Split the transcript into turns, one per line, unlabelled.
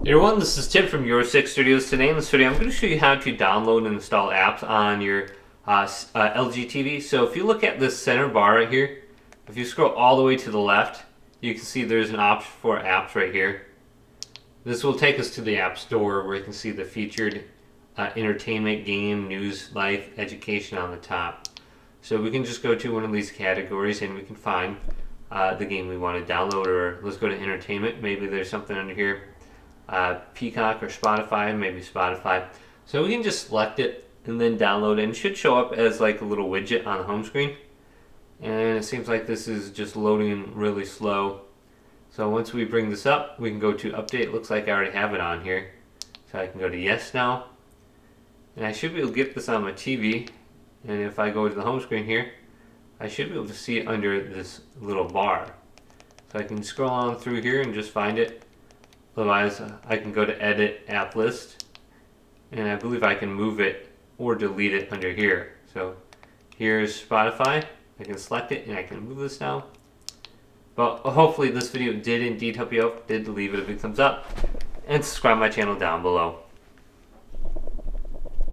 Hey everyone, this is Tim from Your Six Studios. Today in this video, I'm going to show you how to download and install apps on your LG TV. So if you look at this center bar right here, if you scroll all the way to the left, you can see there's an option for apps right here. This will take us to the App Store where you can see the featured entertainment, game, news, life, education on the top. So we can just go to one of these categories and we can find the game we want to download, or let's go to entertainment. Maybe there's something under here. Peacock or Spotify, maybe Spotify. So we can just select it and then download it, and it should show up as like a little widget on the home screen. And it seems like this is just loading really slow. So once we bring this up, we can go to update. It looks like I already have it on here. So I can go to yes now. And I should be able to get this on my TV. And if I go to the home screen here, I should be able to see it under this little bar. So I can scroll on through here and just find it. Otherwise, I can go to edit app list, and I believe I can move it or delete it under here. So here's Spotify. I can select it and I can move this now. But hopefully this video did indeed help you out. Did leave it a big thumbs up and subscribe to my channel down below.